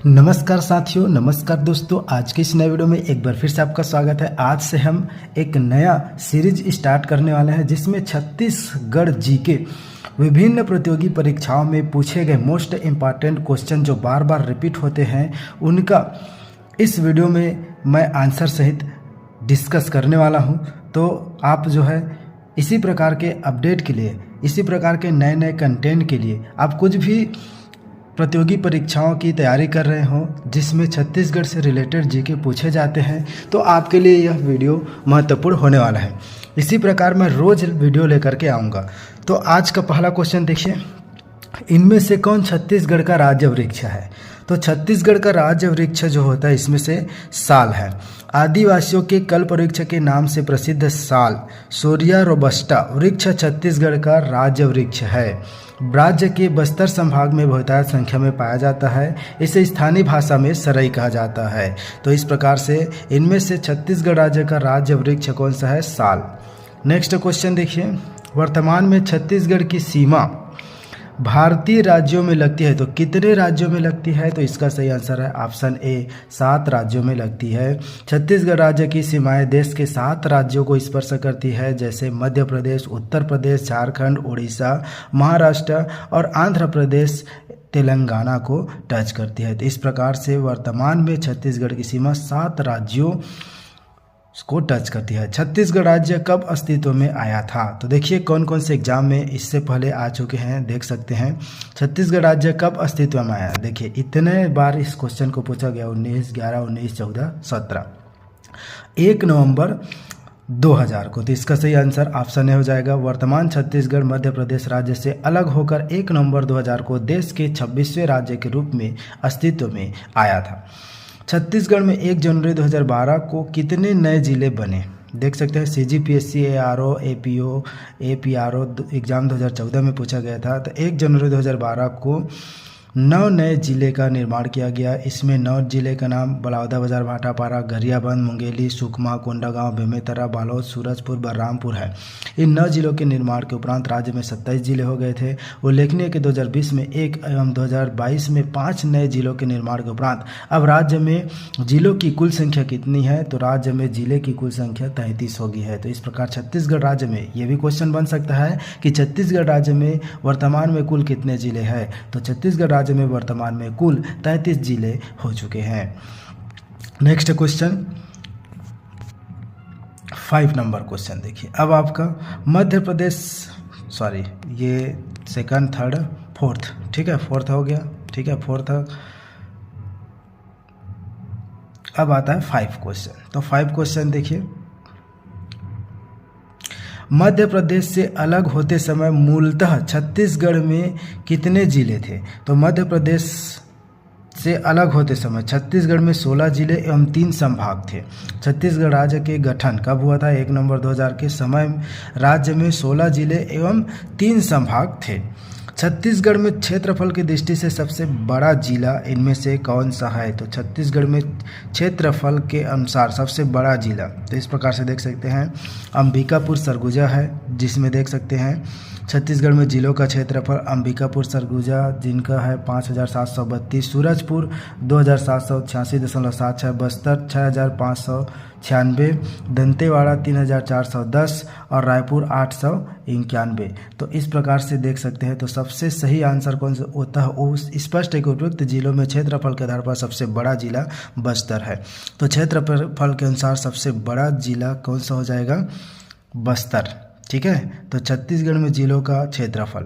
नमस्कार साथियों, नमस्कार दोस्तों। आज के इस नए वीडियो में एक बार फिर से आपका स्वागत है। आज से हम एक नया सीरीज स्टार्ट करने वाले हैं जिसमें छत्तीसगढ़ जीके विभिन्न प्रतियोगी परीक्षाओं में पूछे गए मोस्ट इम्पॉर्टेंट क्वेश्चन जो बार बार रिपीट होते हैं उनका इस वीडियो में मैं आंसर सहित डिस्कस करने वाला हूं। तो आप जो है इसी प्रकार के अपडेट के लिए, इसी प्रकार के नए नए कंटेंट के लिए आप कुछ भी प्रतियोगी परीक्षाओं की तैयारी कर रहे हो जिसमें छत्तीसगढ़ से रिलेटेड जीके पूछे जाते हैं तो आपके लिए यह वीडियो महत्वपूर्ण होने वाला है। इसी प्रकार मैं रोज़ वीडियो लेकर के आऊँगा। तो आज का पहला क्वेश्चन देखिए, इनमें से कौन छत्तीसगढ़ का राज्य वृक्ष है? तो छत्तीसगढ़ का राज्य वृक्ष जो होता है इसमें से साल है। आदिवासियों के कल्प वृक्ष के नाम से प्रसिद्ध साल सोरिया रोबस्टा वृक्ष छत्तीसगढ़ का राज्य वृक्ष है। राज्य के बस्तर संभाग में बहुतायत संख्या में पाया जाता है। इसे स्थानीय भाषा में सरई कहा जाता है। तो इस प्रकार से इनमें से छत्तीसगढ़ राज्य का राज्य वृक्ष कौन सा है? साल। नेक्स्ट क्वेश्चन देखिए, वर्तमान में छत्तीसगढ़ की सीमा भारतीय राज्यों में लगती है तो कितने राज्यों में लगती है? तो इसका सही आंसर है ऑप्शन ए, 7 राज्यों में लगती है। छत्तीसगढ़ राज्य की सीमाएं देश के 7 राज्यों को स्पर्श करती है, जैसे मध्य प्रदेश, उत्तर प्रदेश, झारखंड, उड़ीसा, महाराष्ट्र और आंध्र प्रदेश तेलंगाना को टच करती है। तो इस प्रकार से वर्तमान में छत्तीसगढ़ की सीमा 7 राज्यों को टच करती है। छत्तीसगढ़ राज्य कब अस्तित्व में आया था? तो देखिए कौन कौन से एग्जाम में इससे पहले आ चुके हैं, देख सकते हैं। छत्तीसगढ़ राज्य कब अस्तित्व में आया? देखिए इतने बार इस क्वेश्चन को पूछा गया, 19, 11, 19, 14, 17, 1 नवंबर 2000 को। तो इसका सही आंसर ऑप्शन ए हो जाएगा। वर्तमान छत्तीसगढ़ मध्य प्रदेश राज्य से अलग होकर 1 नवंबर 2000 को देश के 26वें राज्य के रूप में अस्तित्व में आया था। छत्तीसगढ़ में 1 जनवरी 2012 को कितने नए जिले बने? देख सकते हैं CGPSC, ARO, APO, APRO exam 2014 में पूछा गया था। तो 1 जनवरी 2012 को 9 नए जिले का निर्माण किया गया। इसमें 9 जिले का नाम बलौदाबाजार, भाटापारा, गरियाबंद, मुंगेली, सुकमा, कोंडागांव, बेमेतरा, बालोद, सूरजपुर, बलरामपुर है। इन 9 जिलों के निर्माण के उपरांत राज्य में 27 जिले हो गए थे। उल्लेखनीय कि 2020 में 1 एवं 2022 में 5 नए जिलों के निर्माण के उपरांत अब राज्य में जिलों की कुल संख्या कितनी है? तो राज्य में जिले की कुल संख्या 33 हो गई है। तो इस प्रकार छत्तीसगढ़ राज्य में ये भी क्वेश्चन बन सकता है कि छत्तीसगढ़ राज्य में वर्तमान में कुल कितने जिले हैं? तो छत्तीसगढ़ राज्य में वर्तमान में कुल 33 जिले हो चुके हैं। नेक्स्ट क्वेश्चन 5 नंबर क्वेश्चन देखिए। अब आपका मध्य प्रदेश, सॉरी ये सेकंड, थर्ड, फोर्थ, ठीक है, फोर्थ हो गया, ठीक है, फोर्थ। अब आता है 5 क्वेश्चन। तो 5 क्वेश्चन देखिए, मध्य प्रदेश से अलग होते समय मूलतः छत्तीसगढ़ में कितने जिले थे? तो मध्य प्रदेश से अलग होते समय छत्तीसगढ़ में 16 जिले एवं 3 संभाग थे। छत्तीसगढ़ राज्य के गठन कब हुआ था? 1 नवंबर 2000 के समय राज्य में 16 जिले एवं 3 संभाग थे। छत्तीसगढ़ में क्षेत्रफल की दृष्टि से सबसे बड़ा जिला इनमें से कौन सा है? तो छत्तीसगढ़ में क्षेत्रफल के अनुसार सबसे बड़ा जिला, तो इस प्रकार से देख सकते हैं अंबिकापुर सरगुजा है, जिसमें देख सकते हैं छत्तीसगढ़ में जिलों का क्षेत्रफल अंबिकापुर सरगुजा जिनका है 5732, सूरजपुर 2786.76, बस्तर 6596, दंतेवाड़ा 3410 और रायपुर 891। तो इस प्रकार से देख सकते हैं। तो सबसे सही आंसर कौन सा होता है? उस स्पष्ट एक उपयुक्त जिलों में क्षेत्रफल के आधार पर सबसे बड़ा जिला बस्तर है। तो क्षेत्रफल के अनुसार सबसे बड़ा जिला कौन सा हो जाएगा? बस्तर, ठीक है। तो छत्तीसगढ़ में जिलों का क्षेत्रफल,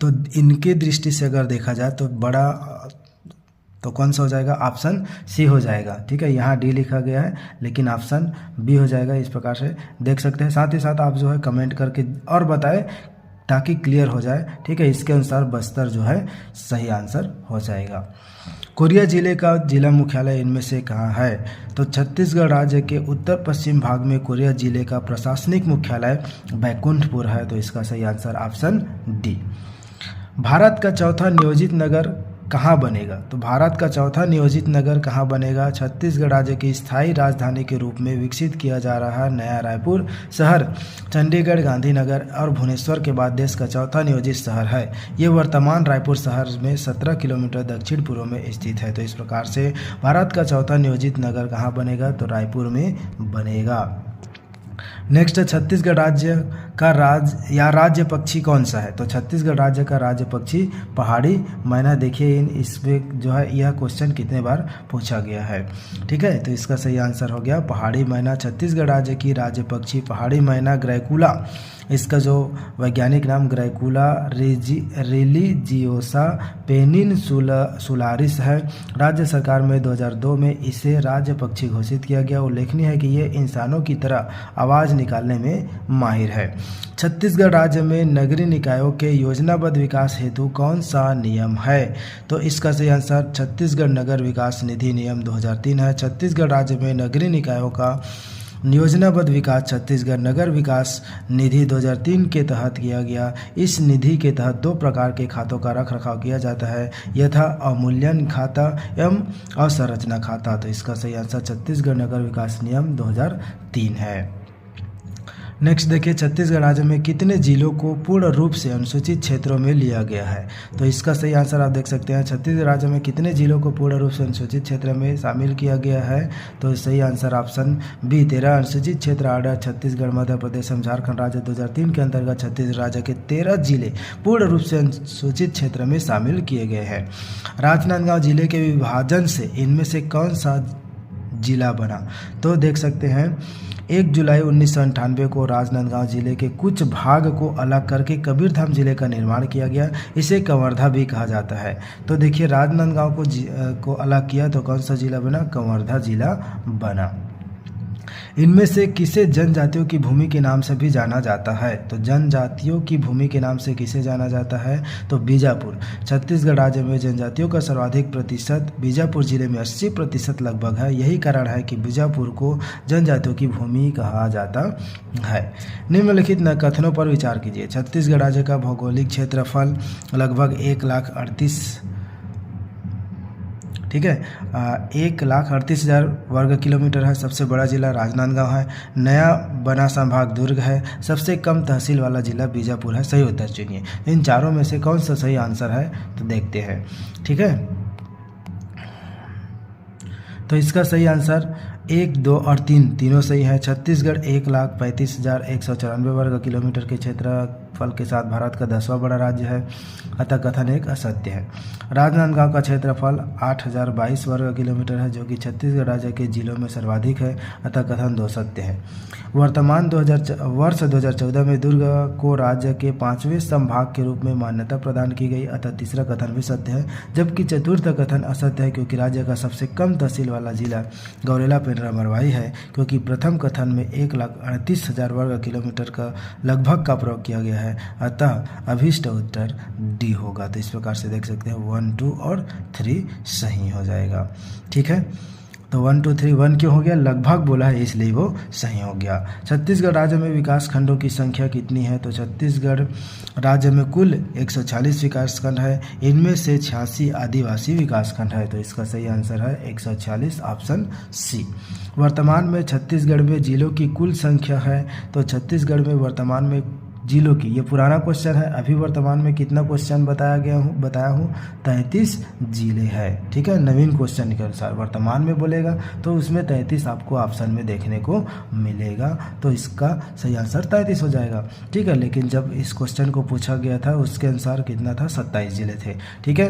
तो इनके दृष्टि से अगर देखा जाए तो बड़ा तो कौन सा हो जाएगा? ऑप्शन सी हो जाएगा, ठीक है। यहाँ डी लिखा गया है लेकिन ऑप्शन बी हो जाएगा। इस प्रकार से देख सकते हैं। साथ ही साथ आप जो है कमेंट करके और बताएं ताकि क्लियर हो जाए, ठीक है। इसके अनुसार बस्तर जो है सही आंसर हो जाएगा। कोरिया जिले का जिला मुख्यालय इनमें से कहाँ है? तो छत्तीसगढ़ राज्य के उत्तर पश्चिम भाग में कोरिया जिले का प्रशासनिक मुख्यालय बैकुंठपुर है। तो इसका सही आंसर ऑप्शन डी। भारत का चौथा नियोजित नगर कहाँ बनेगा? तो भारत का चौथा नियोजित नगर कहाँ बनेगा? छत्तीसगढ़ राज्य की स्थायी राजधानी के रूप में विकसित किया जा रहा है नया रायपुर शहर चंडीगढ़, गांधीनगर और भुवनेश्वर के बाद देश का चौथा नियोजित शहर है। ये वर्तमान रायपुर शहर में 17 किलोमीटर दक्षिण पूर्व में स्थित है। तो इस प्रकार से भारत का चौथा नियोजित नगर कहाँ बनेगा? तो रायपुर में बनेगा। नेक्स्ट, छत्तीसगढ़ राज्य का राज्य पक्षी कौन सा है? तो छत्तीसगढ़ राज्य का राज्य पक्षी पहाड़ी मैना। देखिए इसमें जो है यह क्वेश्चन कितने बार पूछा गया है। ठीक है, तो इसका सही आंसर हो गया पहाड़ी मैना। छत्तीसगढ़ राज्य की राज्य पक्षी पहाड़ी मैना ग्रैकुला, इसका जो वैज्ञानिक नाम ग्रैकुला रिलीजियोसा पेनिनसुलारिस है। राज्य सरकार में 2002 में इसे राज्य पक्षी घोषित किया गया। उल्लेखनीय है कि ये इंसानों की तरह आवाज़ निकालने में माहिर है। छत्तीसगढ़ राज्य में नगरीय निकायों के योजनाबद्ध विकास हेतु कौन सा नियम है? तो इसका सही आंसर छत्तीसगढ़ नगर विकास निधि नियम 2003 है। छत्तीसगढ़ राज्य में नगरीय निकायों का योजनाबद्ध विकास छत्तीसगढ़ नगर विकास निधि 2003 के तहत किया गया। इस निधि के तहत 2 प्रकार के खातों का रखरखाव किया जाता है, यथा अवमूल्यन खाता एवं अवसंरचना खाता। तो इसका सही आंसर छत्तीसगढ़ नगर विकास नियम 2003 है। नेक्स्ट देखिए, छत्तीसगढ़ राज्य में कितने जिलों को पूर्ण रूप से अनुसूचित क्षेत्रों में लिया गया है? तो इसका सही आंसर आप देख सकते हैं, छत्तीसगढ़ राज्य में कितने जिलों को पूर्ण रूप से अनुसूचित क्षेत्र में शामिल किया गया है? तो सही आंसर ऑप्शन बी 13 अनुसूचित क्षेत्र आर्डर छत्तीसगढ़, मध्य प्रदेश एवं झारखंड राज्य 2003 के अंतर्गत छत्तीसगढ़ राज्य के 13 जिले पूर्ण रूप से अनुसूचित क्षेत्र में शामिल किए गए हैं। राजनांदगांव जिले के विभाजन से इनमें से कौन सा जिला बना? तो देख सकते हैं 1 जुलाई 1998 को राजनांदगांव जिले के कुछ भाग को अलग करके कबीरधाम जिले का निर्माण किया गया। इसे कवर्धा भी कहा जाता है। तो देखिए राजनांदगांव को अलग किया तो कौन सा जिला बना? कवर्धा जिला बना। इनमें से किसे जनजातियों की भूमि के नाम से भी जाना जाता है? तो जनजातियों की भूमि के नाम से किसे जाना जाता है? तो बीजापुर। छत्तीसगढ़ राज्य में जनजातियों का सर्वाधिक प्रतिशत बीजापुर जिले में 80% लगभग है। यही कारण है कि बीजापुर को जनजातियों की भूमि कहा जाता है। निम्नलिखित कथनों पर विचार कीजिए। छत्तीसगढ़ राज्य का भौगोलिक क्षेत्रफल लगभग 1,38,000 ठीक है 1,38,000 वर्ग किलोमीटर है। सबसे बड़ा जिला राजनांदगांव है। नया बना संभाग दुर्ग है। सबसे कम तहसील वाला जिला बीजापुर है। सही उत्तर चुनिए। इन चारों में से कौन सा सही आंसर है? तो देखते हैं। ठीक है, तो इसका सही आंसर 1, 2 और 3 तीनों सही है। छत्तीसगढ़ 1,35,194 वर्ग किलोमीटर के क्षेत्रफल के साथ भारत का 10वां बड़ा राज्य है, अतः कथन एक असत्य है। राजनांदगांव का क्षेत्रफल 8,022 वर्ग किलोमीटर है, जो कि छत्तीसगढ़ राज्य के जिलों में सर्वाधिक है, अतः कथन 2 सत्य है। वर्ष 2014 में दुर्ग को राज्य के 5वें संभाग के रूप में मान्यता प्रदान की गई, अतः तीसरा कथन भी सत्य है। जबकि चतुर्थ कथन असत्य है, क्योंकि राज्य का सबसे कम तहसील वाला जिला गौरेला पेंड्रा मरवाही है, क्योंकि प्रथम कथन में 1,38,000 वर्ग किलोमीटर का लगभग का प्रयोग किया गया है, अतः अभीष्ट उत्तर डी होगा। तो इस प्रकार से देख सकते हैं 1, 2 और 3 सही हो जाएगा। ठीक है, तो 1, 2, 3 1 क्यों हो गया? लगभग बोला है इसलिए वो सही हो गया। छत्तीसगढ़ राज्य में विकास खंडों की संख्या कितनी है? तो छत्तीसगढ़ राज्य में कुल 140 विकास खंड है। इनमें से 86 आदिवासी विकास खंड है। तो इसका सही आंसर है 146 ऑप्शन सी। वर्तमान में छत्तीसगढ़ में जिलों की कुल संख्या है। तो छत्तीसगढ़ में वर्तमान में जिलों की, ये पुराना क्वेश्चन है, अभी वर्तमान में कितना क्वेश्चन बताया हूँ 33 जिले हैं। ठीक है, नवीन क्वेश्चन के अनुसार वर्तमान में बोलेगा तो उसमें 33 आपको ऑप्शन में देखने को मिलेगा। तो इसका सही आंसर 33 हो जाएगा। ठीक है, लेकिन जब इस क्वेश्चन को पूछा गया था उसके अनुसार कितना था? 27 जिले थे। ठीक है,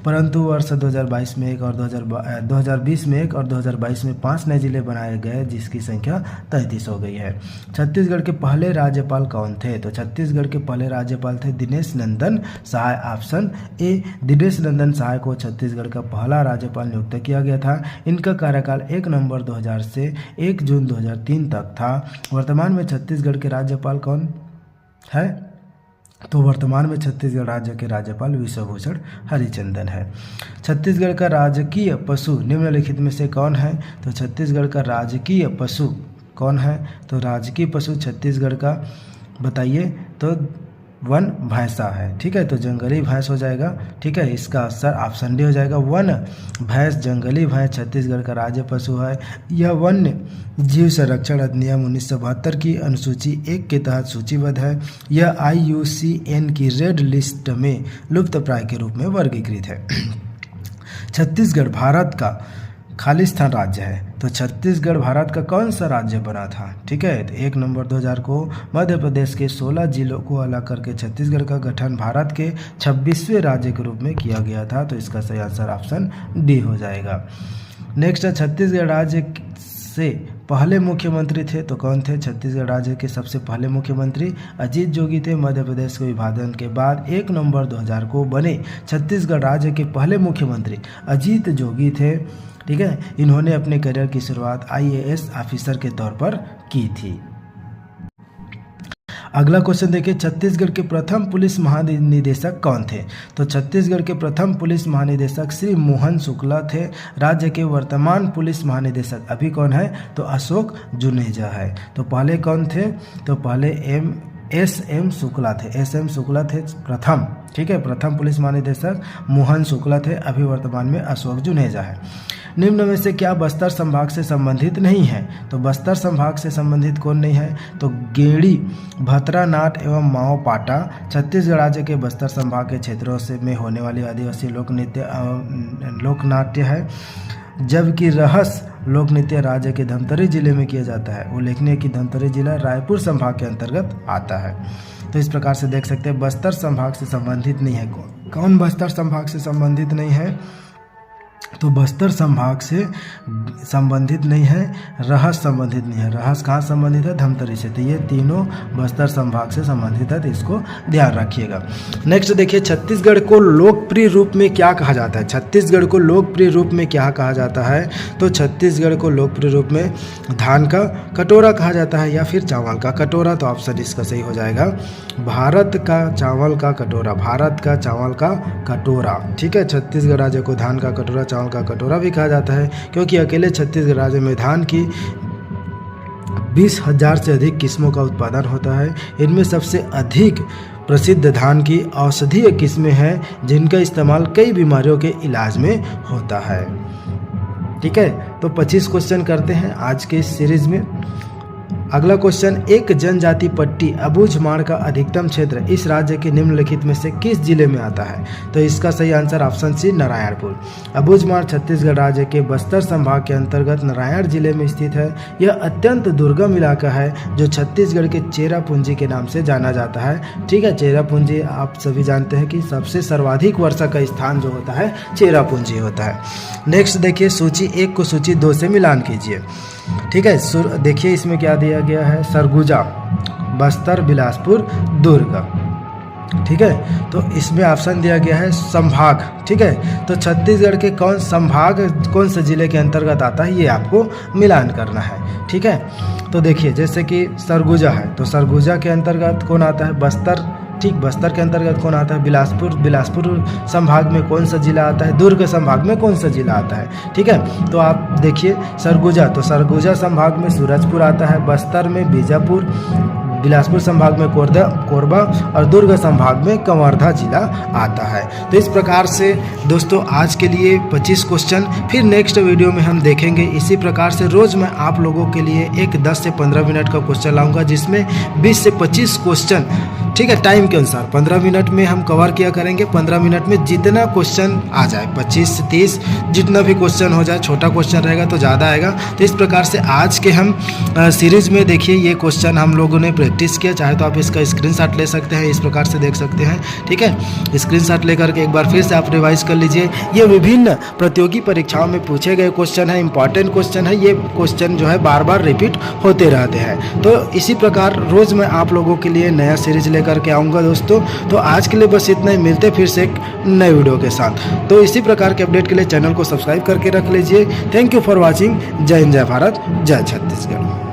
परंतु वर्ष 2022 में 1 और 2020 में 1 और 2022 में 5 नए जिले बनाए गए, जिसकी संख्या 33 हो गई है। छत्तीसगढ़ के पहले राज्यपाल कौन थे? तो छत्तीसगढ़ के पहले राज्यपाल थे दिनेश नंदन सहाय। ऑप्शन ए, दिनेश नंदन सहाय को छत्तीसगढ़ का पहला राज्यपाल नियुक्त किया गया था। इनका कार्यकाल 1 नवंबर 2000 से 1 जून 2003 तक था। वर्तमान में छत्तीसगढ़ के राज्यपाल कौन है? तो वर्तमान में छत्तीसगढ़ राज्य के राज्यपाल विश्वभूषण हरिचंदन है। छत्तीसगढ़ का राजकीय पशु निम्नलिखित में से कौन है? तो छत्तीसगढ़ का राजकीय पशु कौन है? तो राजकीय पशु छत्तीसगढ़ का बताइए। तो वन भैंसा है। ठीक है, तो जंगली भैंस हो जाएगा। ठीक है, इसका आंसर ऑप्शन डी हो जाएगा। वन भैंस, जंगली भैंस छत्तीसगढ़ का राज्य पशु है। यह वन्य जीव संरक्षण अधिनियम 1972 की अनुसूची 1 के तहत सूचीबद्ध है। यह IUCN की रेड लिस्ट में लुप्तप्राय के रूप में वर्गीकृत है। छत्तीसगढ़ भारत का खालिस्तान राज्य है। तो छत्तीसगढ़ भारत का कौन सा राज्य बना था? ठीक है, तो 1 नवंबर 2000 को मध्य प्रदेश के 16 जिलों को अलग करके छत्तीसगढ़ का गठन भारत के 26वें राज्य के रूप में किया गया था। तो इसका सही आंसर ऑप्शन डी हो जाएगा। नेक्स्ट है, छत्तीसगढ़ राज्य से पहले मुख्यमंत्री थे तो कौन थे? छत्तीसगढ़ राज्य के सबसे पहले मुख्यमंत्री अजीत जोगी थे। मध्य प्रदेश के विभाजन के बाद 1 नवंबर 2000 को बने छत्तीसगढ़ राज्य के पहले मुख्यमंत्री अजीत जोगी थे। ठीक है, इन्होंने अपने करियर की शुरुआत IAS ऑफिसर के तौर पर की थी। अगला क्वेश्चन देखिए, छत्तीसगढ़ के प्रथम पुलिस महानिदेशक कौन थे? तो छत्तीसगढ़ के प्रथम पुलिस महानिदेशक श्री मोहन शुक्ला थे। राज्य के वर्तमान पुलिस महानिदेशक अभी कौन है? तो अशोक जुनेजा है। तो पहले कौन थे? तो पहले SM शुक्ला थे। SM शुक्ला थे प्रथम। ठीक है, प्रथम पुलिस महानिदेशक मोहन शुक्ला थे। अभी वर्तमान में अशोक जुनेजा है। निम्न में से क्या बस्तर संभाग से संबंधित नहीं है? तो बस्तर संभाग से संबंधित कौन नहीं है? तो गेड़ी, भतरा नाट एवं माओ पाटा छत्तीसगढ़ राज्य के बस्तर संभाग के क्षेत्रों से में होने वाली आदिवासी लोकनाट्य है। जबकि रहस लोक नृत्य राज्य के धमतरी जिले में किया जाता है। उल्लेखनीय कि धमतरी जिला रायपुर संभाग के अंतर्गत आता है। तो इस प्रकार से देख सकते हैं बस्तर संभाग से संबंधित नहीं है। कौन बस्तर संभाग से संबंधित नहीं है? तो बस्तर संभाग से संबंधित नहीं है, रहस संबंधित नहीं है। रहस कहाँ संबंधित है? धमतरी से। तो ये तीनों बस्तर संभाग से संबंधित है, तो इसको ध्यान रखिएगा। नेक्स्ट देखिए, छत्तीसगढ़ को लोकप्रिय रूप में क्या कहा जाता है? छत्तीसगढ़ को लोकप्रिय रूप में क्या कहा जाता है? तो छत्तीसगढ़ को लोकप्रिय रूप में धान का कटोरा कहा जाता है या फिर चावल का कटोरा। तो ऑप्शन इसका सही हो जाएगा, भारत का चावल का कटोरा। भारत का चावल का कटोरा। ठीक है, छत्तीसगढ़ राज्य को धान का कटोरा, चावल का कटोरा भी कहा जाता है क्योंकि अकेले छत्तीसगढ़ राज्य में धान की 20,000 से अधिक किस्मों का उत्पादन होता है। इनमें सबसे अधिक प्रसिद्ध धान की औषधीय किस्में हैं जिनका इस्तेमाल कई बीमारियों के इलाज में होता है। ठीक है, तो 25 क्वेश्चन करते हैं आज के इस सीरीज में। अगला क्वेश्चन, एक जनजाति पट्टी अबूझमाड़ का अधिकतम क्षेत्र इस राज्य के निम्नलिखित में से किस जिले में आता है? तो इसका सही answer option C Narayanpur. Abujhmarh Chhattisgarh राज्य के बस्तर संभाग के अंतर्गत नारायण जिले में स्थित है। यह अत्यंत दुर्गम इलाका है जो छत्तीसगढ़ के चेरापूंजी के नाम से जाना जाता है। ठीक है, चेरापूंजी आप सभी जानते हैं कि सबसे सर्वाधिक वर्षा का स्थान जो होता है चेरापूंजी होता है। नेक्स्ट देखिए, सूची 1 को सूची 2 से मिलान कीजिए। ठीक है, देखिए इसमें क्या दिया गया है? सरगुजा, बस्तर, बिलासपुर, दुर्ग। ठीक है, तो इसमें ऑप्शन दिया गया है संभाग। ठीक है, तो छत्तीसगढ़ के कौन संभाग कौन से जिले के अंतर्गत आता है ये आपको मिलान करना है। ठीक है, तो देखिए जैसे कि सरगुजा है तो सरगुजा के अंतर्गत कौन आता है? बस्तर। ठीक, बस्तर के अंतर्गत कौन आता है? बिलासपुर। बिलासपुर संभाग में कौन सा जिला आता है? दुर्ग संभाग में कौन सा जिला आता है? ठीक है, तो आप देखिए सरगुजा, तो सरगुजा संभाग में सूरजपुर आता है। बस्तर में बीजापुर, बिलासपुर संभाग में कोरबा और दुर्ग संभाग में कवर्धा जिला आता है। तो इस प्रकार से दोस्तों आज के लिए 25 क्वेश्चन, फिर नेक्स्ट वीडियो में हम देखेंगे। इसी प्रकार से रोज़ मैं आप लोगों के लिए एक 10 से 15 मिनट का क्वेश्चन लाऊंगा जिसमें 20 से 25 क्वेश्चन, ठीक है, टाइम के अनुसार 15 मिनट में हम कवर किया करेंगे। 15 मिनट में जितना क्वेश्चन आ जाए, 25 से 30 जितना भी क्वेश्चन हो जाए, छोटा क्वेश्चन रहेगा तो ज़्यादा आएगा। तो इस प्रकार से आज के हम सीरीज़ में देखिए ये क्वेश्चन हम लोगों ने प्रैक्टिस किया। चाहे तो आप इसका स्क्रीनशॉट ले सकते हैं, इस प्रकार से देख सकते हैं। ठीक है, स्क्रीनशॉट लेकर के एक बार फिर से आप रिवाइज कर लीजिए। ये विभिन्न प्रतियोगी परीक्षाओं में पूछे गए क्वेश्चन है, इंपॉर्टेंट क्वेश्चन है। ये क्वेश्चन जो है बार बार रिपीट होते रहते हैं। तो इसी प्रकार रोज़ मैं आप लोगों के लिए नया सीरीज लेकर के आऊँगा दोस्तों। तो आज के लिए बस इतना ही, मिलते फिर से एक नए वीडियो के साथ। तो इसी प्रकार के अपडेट के लिए चैनल को सब्सक्राइब करके रख लीजिए। Thank you for watching. जय हिंद, जय भारत, जय छत्तीसगढ़।